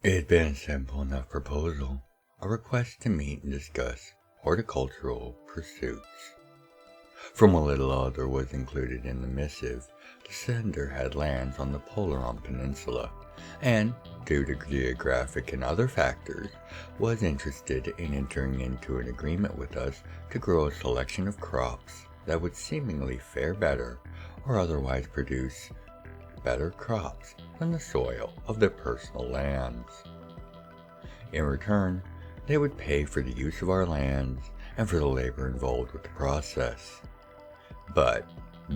It had been a simple enough proposal, a request to meet and discuss horticultural pursuits. From what little other was included in the missive, the sender had lands on the Polaron Peninsula, and, due to geographic and other factors, was interested in entering into an agreement with us to grow a selection of crops that would seemingly fare better or otherwise produce better crops than the soil of their personal lands. In return, they would pay for the use of our lands and for the labor involved with the process. But,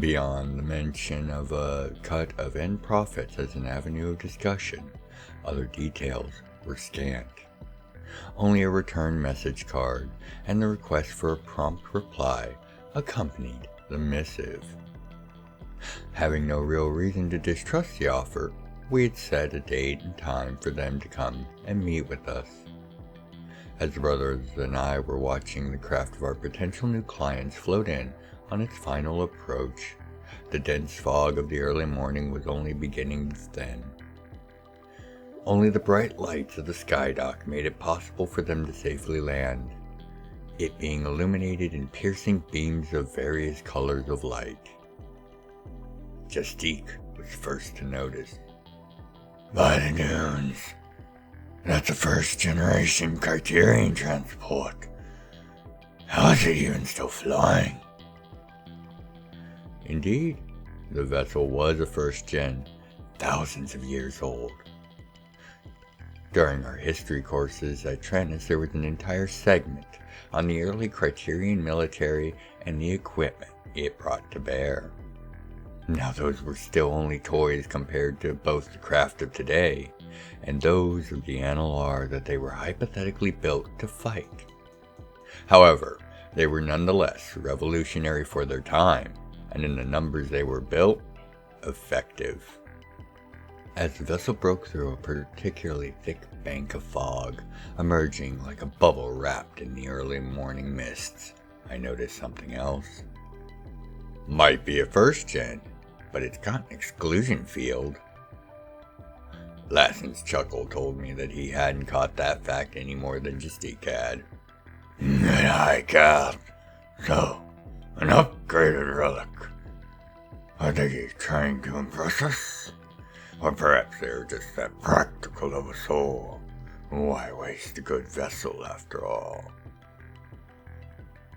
beyond the mention of a cut of end profits as an avenue of discussion, other details were scant. Only a return message card and the request for a prompt reply accompanied the missive. Having no real reason to distrust the offer, we had set a date and time for them to come and meet with us. As the brothers and I were watching the craft of our potential new clients float in on its final approach, the dense fog of the early morning was only beginning to thin. Only the bright lights of the skydock made it possible for them to safely land, it being illuminated in piercing beams of various colors of light. Justique was first to notice. "By the dunes, that's a first-generation Criterion transport. How is it even still flying?" Indeed, the vessel was a first-gen, thousands of years old. During our history courses at Trennis, there was an entire segment on the early Criterion military and the equipment it brought to bear. Now those were still only toys compared to both the craft of today and those of the NLR that they were hypothetically built to fight. However, they were nonetheless revolutionary for their time, and in the numbers they were built, effective. As the vessel broke through a particularly thick bank of fog, emerging like a bubble wrapped in the early morning mists, I noticed something else. "Might be a first gen, but it's got an exclusion field." Lassen's chuckle told me that he hadn't caught that fact any more than Justique had. "Good eye, Cap. So, an upgraded relic. Are they trying to impress us? Or perhaps they're just that practical of a soul. Why waste a good vessel after all?"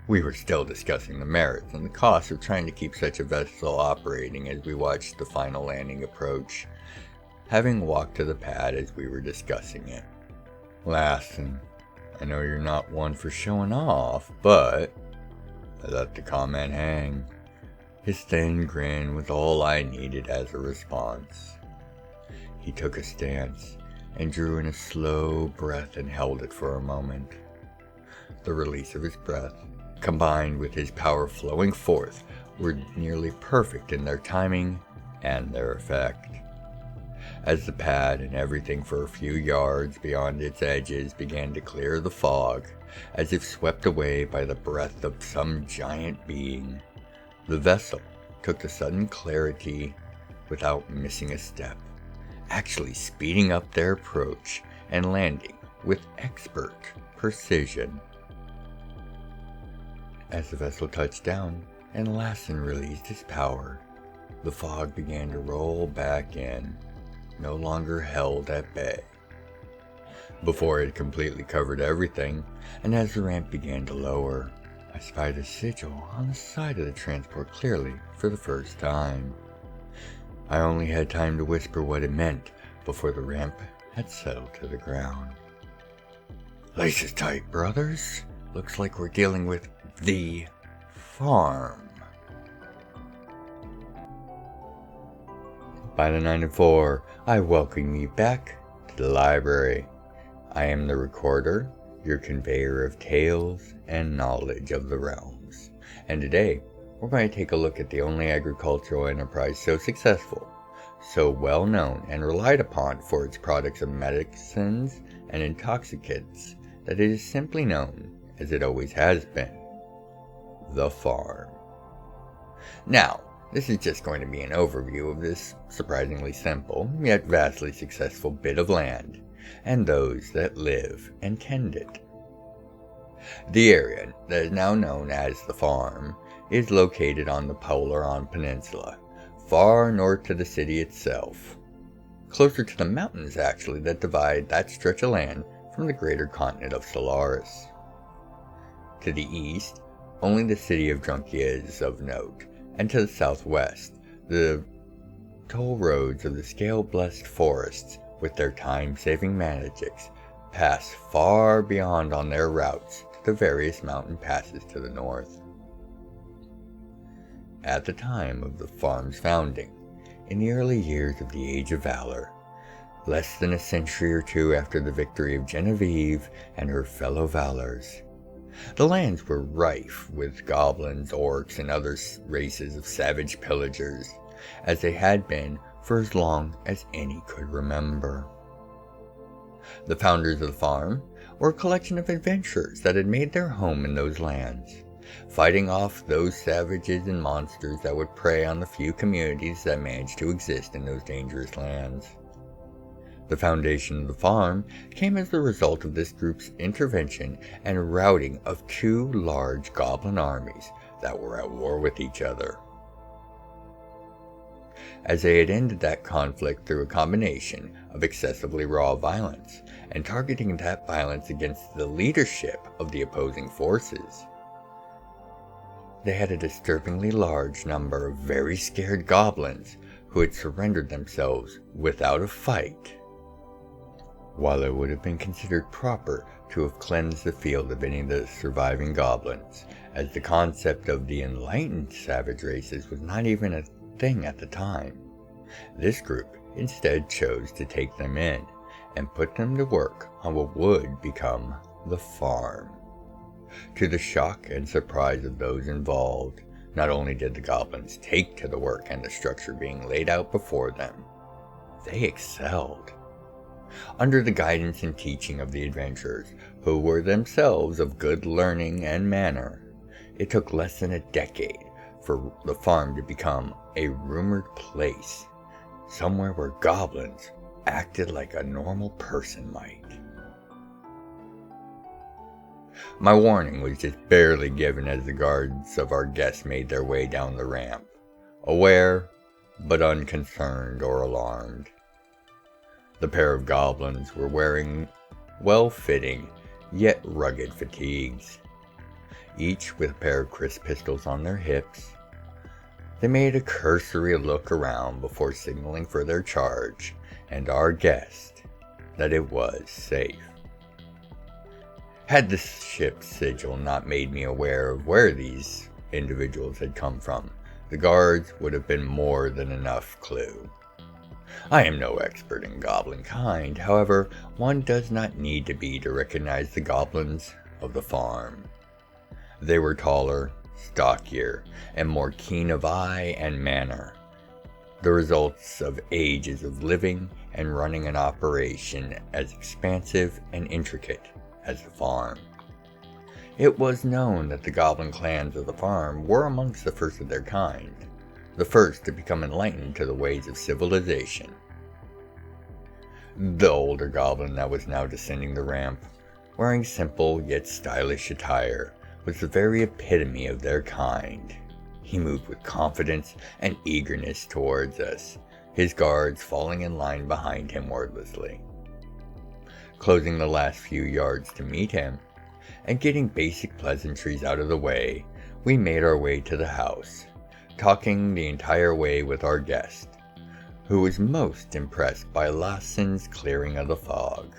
We were still discussing the merits and the costs of trying to keep such a vessel operating as we watched the final landing approach, having walked to the pad as we were discussing it. "Lassen, I know you're not one for showing off, but..." I let the comment hang. His thin grin was all I needed as a response. He took a stance and drew in a slow breath and held it for a moment. The release of his breath, combined with his power flowing forth, were nearly perfect in their timing and their effect. As the pad and everything for a few yards beyond its edges began to clear the fog, as if swept away by the breath of some giant being, the vessel took the sudden clarity without missing a step, actually speeding up their approach and landing with expert precision. As the vessel touched down and Lassen released his power, the fog began to roll back in, no longer held at bay. Before it completely covered everything, and as the ramp began to lower, I spied a sigil on the side of the transport clearly for the first time. I only had time to whisper what it meant before the ramp had settled to the ground. "Laces tight, brothers. Looks like we're dealing with the farm." By the 9 and 4, I welcome you back to the library. I am the recorder, your conveyor of tales and knowledge of the realms, and today we're going to take a look at the only agricultural enterprise so successful, so well known and relied upon for its products of medicines and intoxicants that it is simply known as it always has been: the farm. Now, this is just going to be an overview of this surprisingly simple, yet vastly successful bit of land, and those that live and tend it. The area that is now known as the farm is located on the Polaron Peninsula, far north to the city itself, closer to the mountains actually that divide that stretch of land from the greater continent of Solaris. To the east, only the city of Drunkia is of note, and to the southwest, the toll roads of the scale-blessed forests with their time-saving magics pass far beyond on their routes to the various mountain passes to the north. At the time of the farm's founding, in the early years of the Age of Valor, less than a century or two after the victory of Genevieve and her fellow Valors, the lands were rife with goblins, orcs, and other races of savage pillagers, as they had been for as long as any could remember. The founders of the farm were a collection of adventurers that had made their home in those lands, fighting off those savages and monsters that would prey on the few communities that managed to exist in those dangerous lands. The foundation of the farm came as the result of this group's intervention and routing of two large goblin armies that were at war with each other. As they had ended that conflict through a combination of excessively raw violence and targeting that violence against the leadership of the opposing forces, they had a disturbingly large number of very scared goblins who had surrendered themselves without a fight. While it would have been considered proper to have cleansed the field of any of the surviving goblins, as the concept of the enlightened savage races was not even a thing at the time, this group instead chose to take them in and put them to work on what would become the farm. To the shock and surprise of those involved, not only did the goblins take to the work and the structure being laid out before them, they excelled. Under the guidance and teaching of the adventurers, who were themselves of good learning and manner, it took less than a decade for the farm to become a rumored place, somewhere where goblins acted like a normal person might. My warning was just barely given as the guards of our guests made their way down the ramp, aware but unconcerned or alarmed. The pair of goblins were wearing well-fitting yet rugged fatigues, each with a pair of crisp pistols on their hips. They made a cursory look around before signaling for their charge and our guest that it was safe. Had the ship's sigil not made me aware of where these individuals had come from, the guards would have been more than enough clue. I am no expert in goblin kind, however, one does not need to be to recognize the goblins of the farm. They were taller, stockier, and more keen of eye and manner, the results of ages of living and running an operation as expansive and intricate as the farm. It was known that the goblin clans of the farm were amongst the first of their kind, the first to become enlightened to the ways of civilization. The older goblin that was now descending the ramp, wearing simple yet stylish attire, was the very epitome of their kind. He moved with confidence and eagerness towards us, his guards falling in line behind him wordlessly. Closing the last few yards to meet him, and getting basic pleasantries out of the way, we made our way to the house, talking the entire way with our guest, who was most impressed by Lassen's clearing of the fog.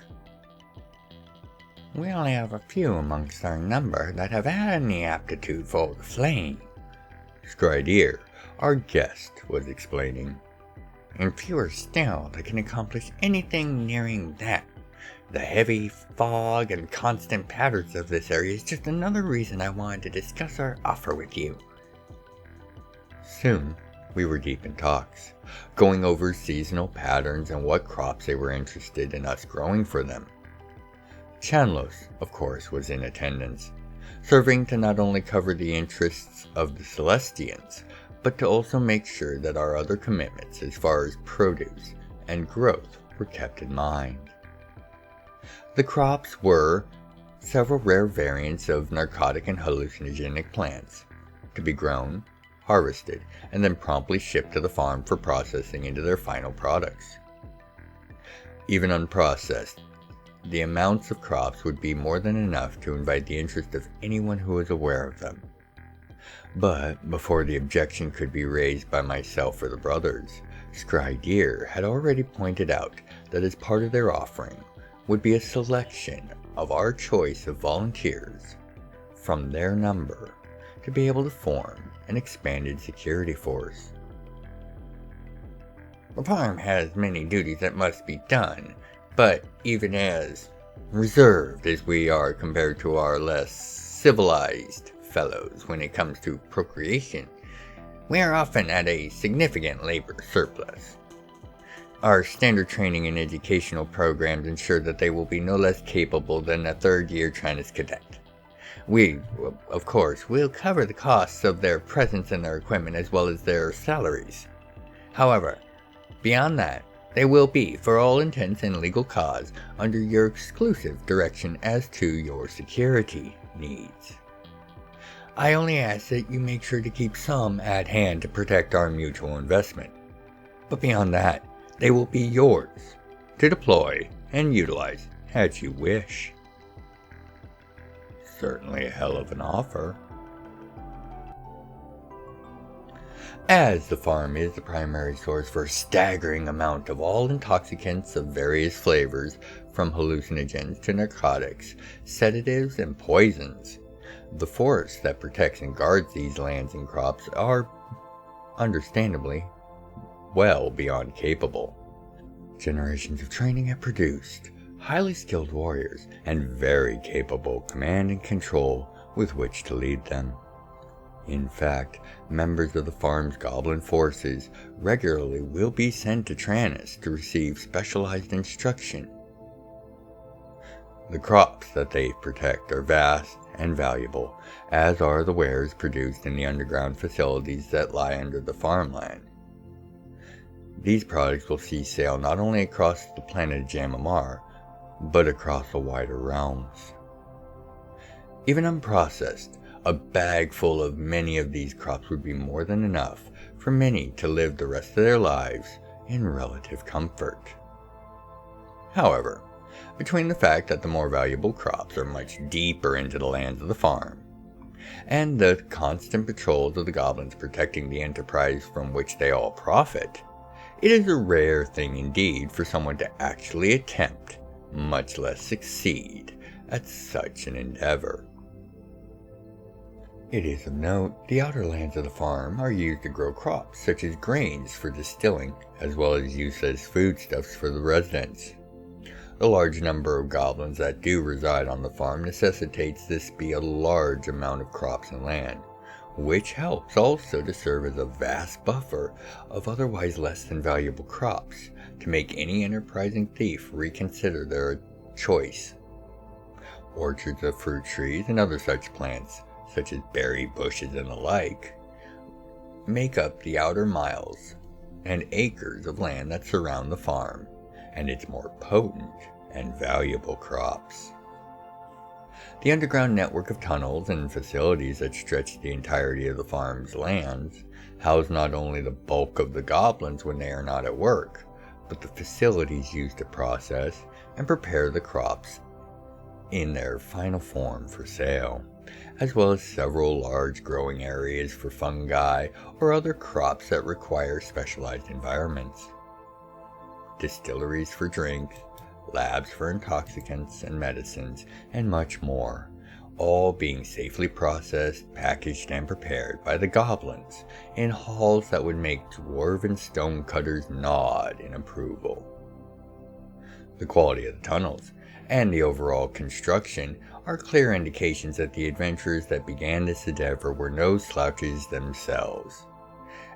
We only have a few amongst our number that have any aptitude for the flame, Scrideer, our guest, was explaining. And fewer still that can accomplish anything nearing that. The heavy fog and constant patterns of this area is just another reason I wanted to discuss our offer with you. Soon, we were deep in talks, going over seasonal patterns and what crops they were interested in us growing for them. Chanlos, of course, was in attendance, serving to not only cover the interests of the Celestians, but to also make sure that our other commitments as far as produce and growth were kept in mind. The crops were several rare variants of narcotic and hallucinogenic plants, to be grown, harvested, and then promptly shipped to the farm for processing into their final products. Even unprocessed, the amounts of crops would be more than enough to invite the interest of anyone who was aware of them. But before the objection could be raised by myself or the brothers, Scry Deer had already pointed out that as part of their offering would be a selection of our choice of volunteers from their number to be able to form an expanded security force. The farm has many duties that must be done, but even as reserved as we are compared to our less civilized fellows when it comes to procreation, we are often at a significant labor surplus. Our standard training and educational programs ensure that they will be no less capable than a third-year Chinese cadet. We, of course, will cover the costs of their presence and their equipment as well as their salaries. However, beyond that, they will be, for all intents and legal cause, under your exclusive direction as to your security needs. I only ask that you make sure to keep some at hand to protect our mutual investment. But beyond that, they will be yours to deploy and utilize as you wish. Certainly a hell of an offer. As the farm is the primary source for a staggering amount of all intoxicants of various flavors, from hallucinogens to narcotics, sedatives, and poisons, the force that protects and guards these lands and crops are, understandably, well beyond capable. Generations of training have produced highly skilled warriors and very capable command and control with which to lead them. In fact, members of the farm's goblin forces regularly will be sent to Tranus to receive specialized instruction. The crops that they protect are vast and valuable, as are the wares produced in the underground facilities that lie under the farmland. These products will see sale not only across the planet of Jamamar, but across the wider realms. Even unprocessed, a bag full of many of these crops would be more than enough for many to live the rest of their lives in relative comfort. However, between the fact that the more valuable crops are much deeper into the lands of the farm, and the constant patrols of the goblins protecting the enterprise from which they all profit, it is a rare thing indeed for someone to actually attempt, much less succeed, at such an endeavor. It is of note, the outer lands of the farm are used to grow crops such as grains for distilling, as well as used as foodstuffs for the residents. The large number of goblins that do reside on the farm necessitates this be a large amount of crops and land, which helps also to serve as a vast buffer of otherwise less than valuable crops to make any enterprising thief reconsider their choice. Orchards of fruit trees and other such plants, such as berry bushes and the like, make up the outer miles and acres of land that surround the farm and its more potent and valuable crops. The underground network of tunnels and facilities that stretch the entirety of the farm's lands house not only the bulk of the goblins when they are not at work, but the facilities used to process and prepare the crops in their final form for sale, as well as several large growing areas for fungi or other crops that require specialized environments. Distilleries for drinks, labs for intoxicants and medicines, and much more, all being safely processed, packaged, and prepared by the goblins in halls that would make dwarven stonecutters nod in approval. The quality of the tunnels and the overall construction are clear indications that the adventurers that began this endeavor were no slouches themselves,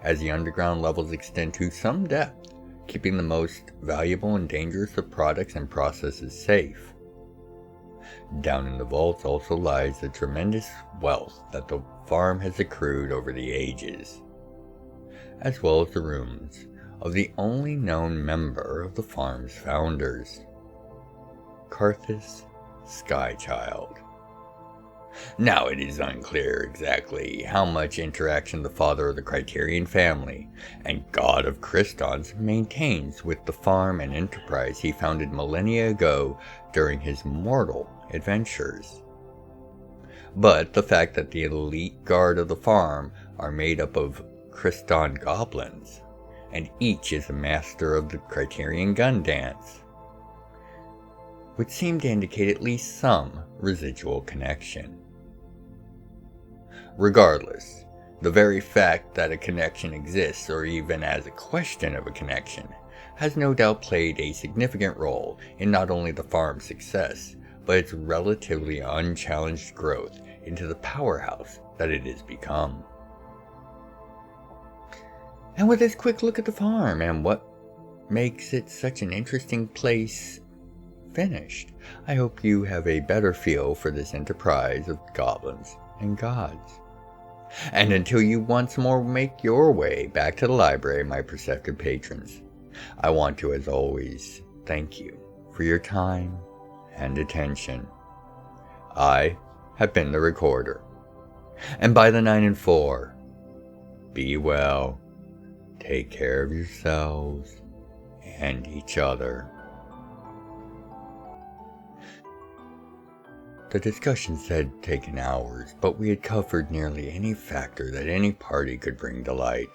as the underground levels extend to some depth, keeping the most valuable and dangerous of products and processes safe. Down in the vaults also lies the tremendous wealth that the farm has accrued over the ages, as well as the rooms of the only known member of the farm's founders. Carthus Skychild. Now it is unclear exactly how much interaction the father of the Criterion family and god of Crystons maintains with the farm and enterprise he founded millennia ago during his mortal adventures. But the fact that the elite guard of the farm are made up of Cryston goblins, and each is a master of the Criterion gun dance, would seem to indicate at least some residual connection. Regardless, the very fact that a connection exists, or even as a question of a connection, has no doubt played a significant role in not only the farm's success, but its relatively unchallenged growth into the powerhouse that it has become. And with this quick look at the farm and what makes it such an interesting place finished, I hope you have a better feel for this enterprise of goblins and gods. And until you once more make your way back to the library, my perceptive patrons, I want to, as always, thank you for your time and attention. I have been the Recorder, and by the 9 and 4, be well, take care of yourselves and each other. The discussions had taken hours, but we had covered nearly any factor that any party could bring to light.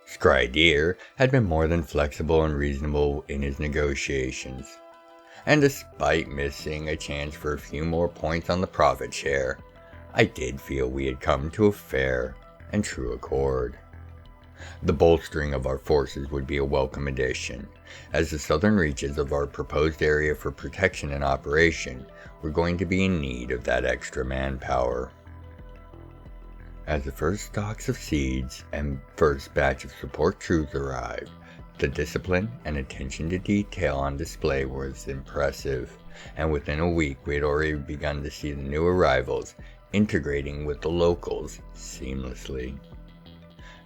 Scry Deer had been more than flexible and reasonable in his negotiations, and despite missing a chance for a few more points on the profit share, I did feel we had come to a fair and true accord. The bolstering of our forces would be a welcome addition, as the southern reaches of our proposed area for protection and operation were going to be in need of that extra manpower. As the first stocks of seeds and first batch of support troops arrived, the discipline and attention to detail on display was impressive, and within a week we had already begun to see the new arrivals integrating with the locals seamlessly.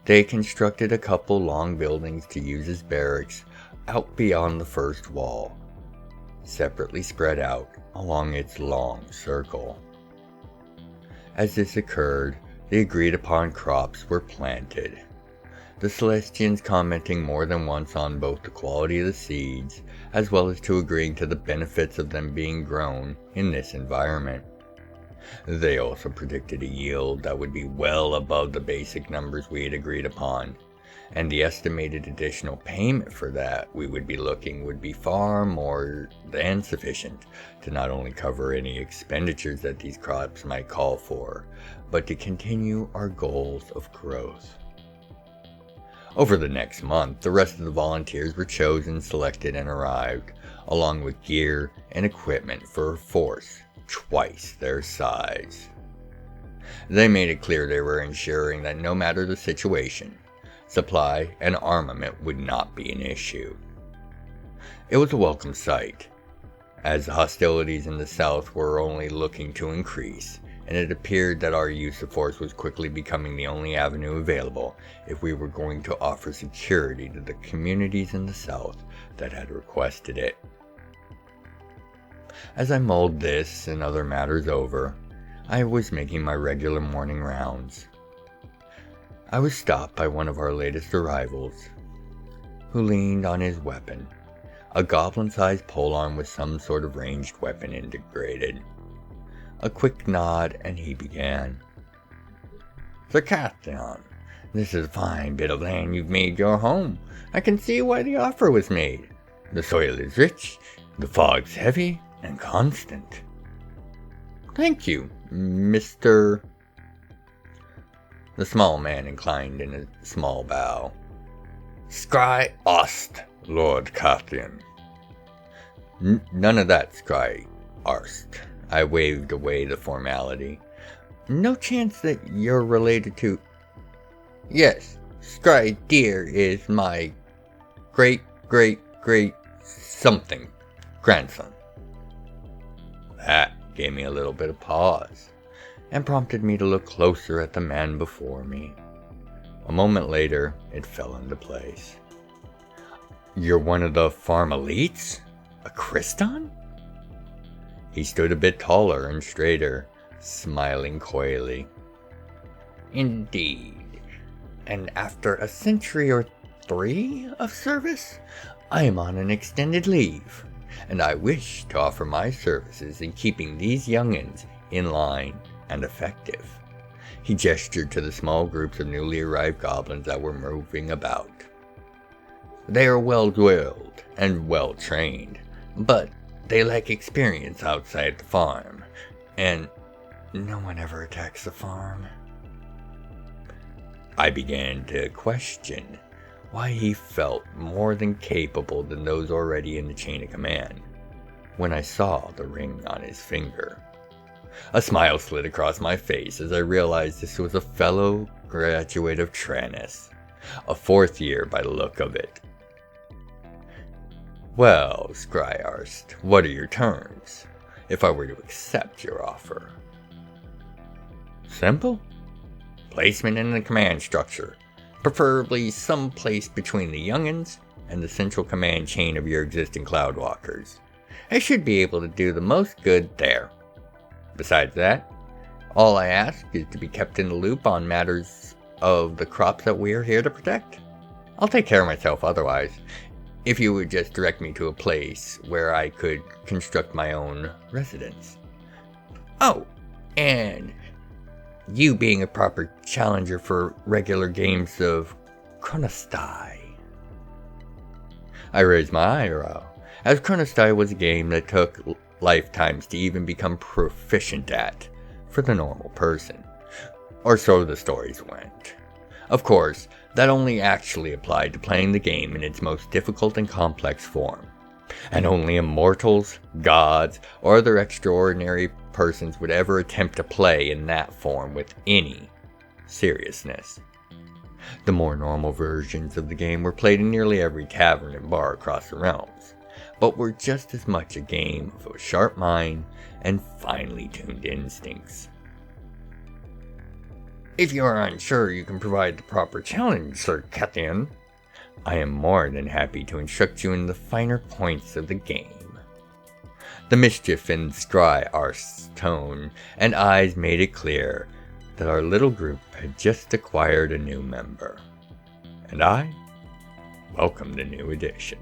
They constructed a couple long buildings to use as barracks out beyond the first wall, separately spread out along its long circle. As this occurred, the agreed upon crops were planted, the Celestians commenting more than once on both the quality of the seeds, as well as to agreeing to the benefits of them being grown in this environment. They also predicted a yield that would be well above the basic numbers we had agreed upon, and the estimated additional payment for that we would be looking would be far more than sufficient to not only cover any expenditures that these crops might call for, but to continue our goals of growth. Over the next month, the rest of the volunteers were chosen, selected, and arrived, along with gear and equipment for a force twice their size. They made it clear they were ensuring that no matter the situation, supply and armament would not be an issue. It was a welcome sight, as the hostilities in the south were only looking to increase, and it appeared that our use of force was quickly becoming the only avenue available if we were going to offer security to the communities in the south that had requested it. As I mulled this and other matters over, I was making my regular morning rounds. I was stopped by one of our latest arrivals, who leaned on his weapon, a goblin-sized polearm with some sort of ranged weapon integrated. A quick nod, and he began. "Sir Katheon, this is a fine bit of land you've made your home. I can see why the offer was made. The soil is rich, the fog's heavy and constant." "Thank you, Mr. The small man inclined in a small bow. "Scry Ost, Lord Katheon." None of that, Scry Arst. I waved away the formality. "No chance that you're related to..." "Yes, Scry Deer is my great something grandson." That gave me a little bit of pause, and prompted me to look closer at the man before me. A moment later, it fell into place. "You're one of the farm elites? A Cryston?" He stood a bit taller and straighter, smiling coyly. Indeed. And after a century or 3 of service, I am on an extended leave, and I wish to offer my services in keeping these young'uns in line and effective. He gestured to the small groups of newly arrived goblins that were moving about. They are well-drilled and well-trained, but they lack experience outside the farm, and no one ever attacks the farm. I began to question why he felt more than capable than those already in the chain of command when I saw the ring on his finger. A smile slid across my face as I realized this was a fellow graduate of Tranus, a 4th year by the look of it. Well, Scryarst, what are your terms, if I were to accept your offer? Simple. Placement in the command structure, preferably someplace between the young'uns and the central command chain of your existing Cloudwalkers. I should be able to do the most good there. Besides that, all I ask is to be kept in the loop on matters of the crops that we are here to protect. I'll take care of myself otherwise, if you would just direct me to a place where I could construct my own residence. Oh, and you being a proper challenger for regular games of Chronostai. I raised my eyebrow, as Chronostai was a game that took lifetimes to even become proficient at for the normal person. Or so the stories went. Of course, that only actually applied to playing the game in its most difficult and complex form, and only immortals, gods, or other extraordinary persons would ever attempt to play in that form with any seriousness. The more normal versions of the game were played in nearly every tavern and bar across the realms, but were just as much a game of a sharp mind and finely tuned instincts. If you are unsure you can provide the proper challenge, Sir Katheon, I am more than happy to instruct you in the finer points of the game. The mischief in Scryarst's tone and eyes made it clear that our little group had just acquired a new member, and I welcomed the new addition.